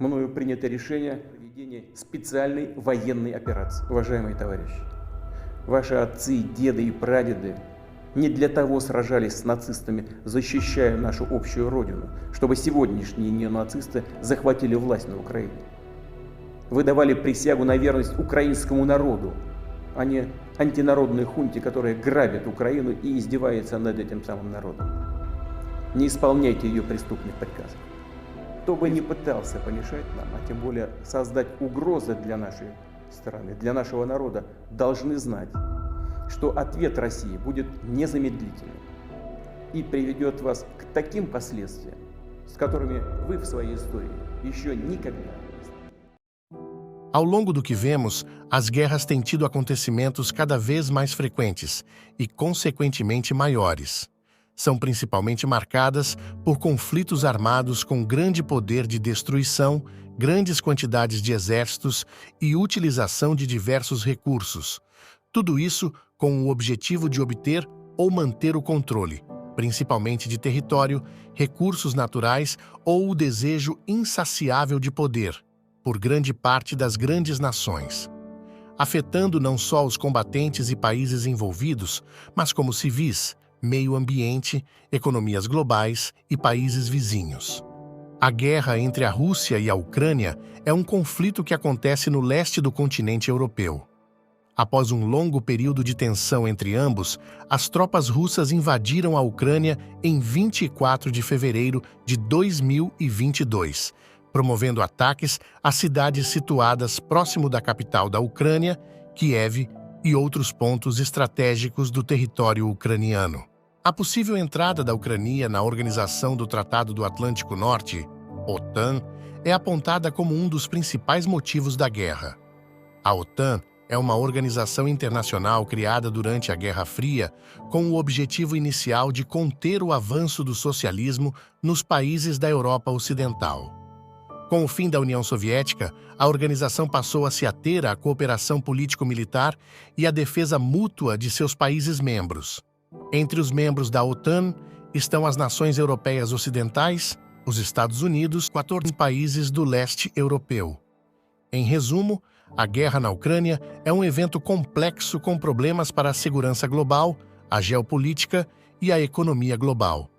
мною принято решение о проведении специальной военной операции. Уважаемые товарищи, ваши отцы, деды и прадеды не для того сражались с нацистами, защищая нашу общую родину, чтобы сегодняшние неонацисты захватили власть на Украине. Вы давали присягу на верность украинскому народу, а не антинародной хунте, которая грабит Украину и издевается над этим самым народом. Не исполняйте ее преступных приказов. Кто бы ни пытался помешать нам, а тем более создать угрозы для нашей страны, для нашего народа, должны знать, что ответ России будет незамедлительным и приведет вас к таким последствиям, с которыми вы в своей истории еще никогда. Ao longo do que vemos, as guerras têm tido acontecimentos cada vez mais frequentes e, consequentemente, maiores. São principalmente marcadas por conflitos armados com grande poder de destruição, grandes quantidades de exércitos e utilização de diversos recursos. Tudo isso com o objetivo de obter ou manter o controle, principalmente de território, recursos naturais ou o desejo insaciável de poder, por grande parte das grandes nações, afetando não só os combatentes e países envolvidos, mas como civis, meio ambiente, economias globais e países vizinhos. A guerra entre a Rússia e a Ucrânia é um conflito que acontece no leste do continente europeu. Após um longo período de tensão entre ambos, as tropas russas invadiram a Ucrânia em 24 de fevereiro de 2022, promovendo ataques a cidades situadas próximo da capital da Ucrânia, Kiev, e outros pontos estratégicos do território ucraniano. A possível entrada da Ucrânia na Organização do Tratado do Atlântico Norte, OTAN, é apontada como um dos principais motivos da guerra. A OTAN é uma organização internacional criada durante a Guerra Fria com o objetivo inicial de conter o avanço do socialismo nos países da Europa Ocidental. Com o fim da União Soviética, a organização passou a se ater à cooperação político-militar e à defesa mútua de seus países membros. Entre os membros da OTAN estão as nações europeias ocidentais, os Estados Unidos, 14 países do leste europeu. Em resumo, a guerra na Ucrânia é um evento complexo com problemas para a segurança global, a geopolítica e a economia global.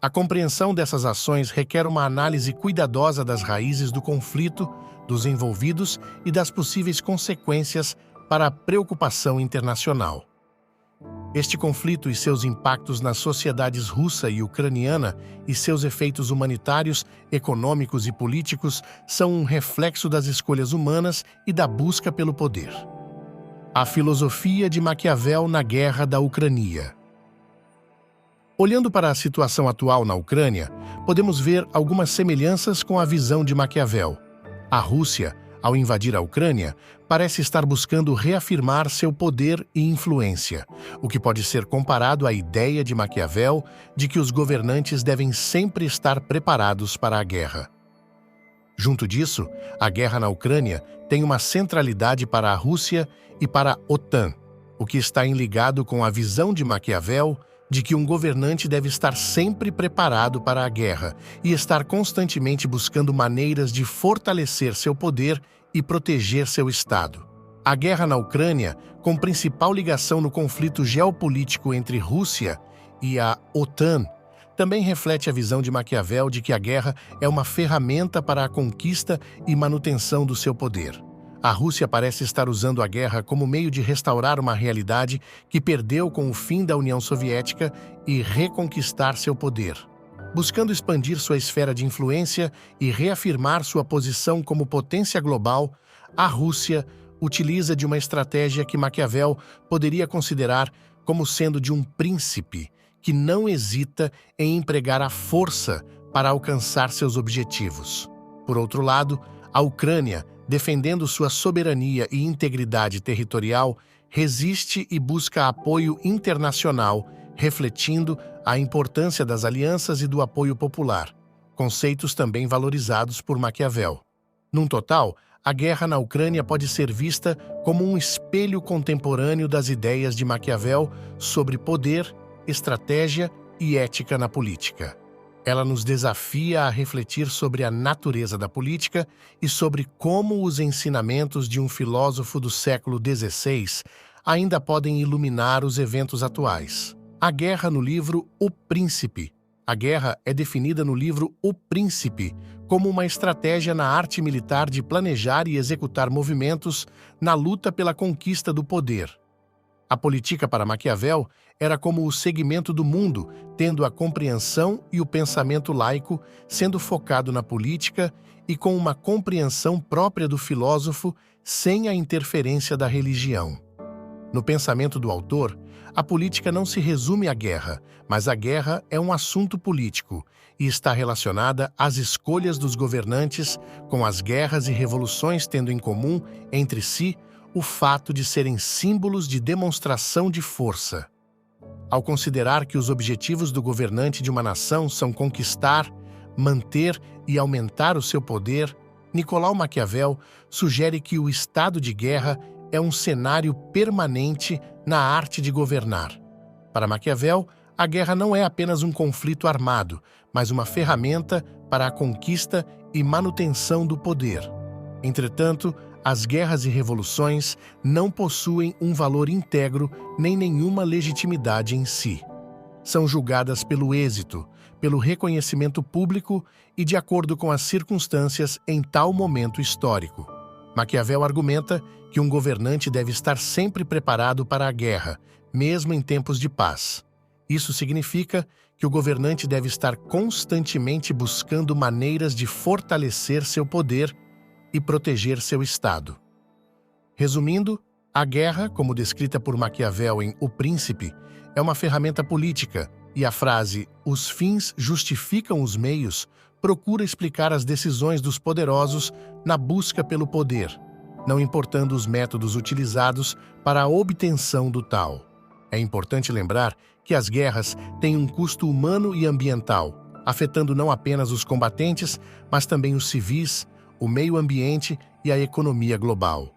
A compreensão dessas ações requer uma análise cuidadosa das raízes do conflito, dos envolvidos e das possíveis consequências para a preocupação internacional. Este conflito e seus impactos nas sociedades russa e ucraniana e seus efeitos humanitários, econômicos e políticos são um reflexo das escolhas humanas e da busca pelo poder. A filosofia de Maquiavel na Guerra da Ucrânia. Olhando para a situação atual na Ucrânia, podemos ver algumas semelhanças com a visão de Maquiavel. A Rússia, ao invadir a Ucrânia, parece estar buscando reafirmar seu poder e influência, o que pode ser comparado à ideia de Maquiavel de que os governantes devem sempre estar preparados para a guerra. Junto disso, a guerra na Ucrânia tem uma centralidade para a Rússia e para a OTAN, o que está ligado com a visão de Maquiavel de que um governante deve estar sempre preparado para a guerra e estar constantemente buscando maneiras de fortalecer seu poder e proteger seu Estado. A guerra na Ucrânia, com principal ligação no conflito geopolítico entre Rússia e a OTAN, também reflete a visão de Maquiavel de que a guerra é uma ferramenta para a conquista e manutenção do seu poder. A Rússia parece estar usando a guerra como meio de restaurar uma realidade que perdeu com o fim da União Soviética e reconquistar seu poder. Buscando expandir sua esfera de influência e reafirmar sua posição como potência global, a Rússia utiliza de uma estratégia que Maquiavel poderia considerar como sendo de um príncipe que não hesita em empregar a força para alcançar seus objetivos. Por outro lado, a Ucrânia, defendendo sua soberania e integridade territorial, resiste e busca apoio internacional, refletindo a importância das alianças e do apoio popular, conceitos também valorizados por Maquiavel. Num total, a guerra na Ucrânia pode ser vista como um espelho contemporâneo das ideias de Maquiavel sobre poder, estratégia e ética na política. Ela nos desafia a refletir sobre a natureza da política e sobre como os ensinamentos de um filósofo do século XVI ainda podem iluminar os eventos atuais. A guerra no livro O Príncipe. A guerra é definida no livro O Príncipe como uma estratégia na arte militar de planejar e executar movimentos na luta pela conquista do poder. A política para Maquiavel era como o segmento do mundo, tendo a compreensão e o pensamento laico sendo focado na política e com uma compreensão própria do filósofo sem a interferência da religião. No pensamento do autor, a política não se resume à guerra, mas a guerra é um assunto político e está relacionada às escolhas dos governantes, com as guerras e revoluções tendo em comum entre si o fato de serem símbolos de demonstração de força. Ao considerar que os objetivos do governante de uma nação são conquistar, manter e aumentar o seu poder, Nicolau Maquiavel sugere que o estado de guerra é um cenário permanente na arte de governar. Para Maquiavel, a guerra não é apenas um conflito armado, mas uma ferramenta para a conquista e manutenção do poder. Entretanto, as guerras e revoluções não possuem um valor íntegro nem nenhuma legitimidade em si. São julgadas pelo êxito, pelo reconhecimento público e de acordo com as circunstâncias em tal momento histórico. Maquiavel argumenta que um governante deve estar sempre preparado para a guerra, mesmo em tempos de paz. Isso significa que o governante deve estar constantemente buscando maneiras de fortalecer seu poder e proteger seu Estado. Resumindo, a guerra, como descrita por Maquiavel em O Príncipe, é uma ferramenta política e a frase "os fins justificam os meios" procura explicar as decisões dos poderosos na busca pelo poder, não importando os métodos utilizados para a obtenção do tal. É importante lembrar que as guerras têm um custo humano e ambiental, afetando não apenas os combatentes, mas também os civis, o meio ambiente e a economia global.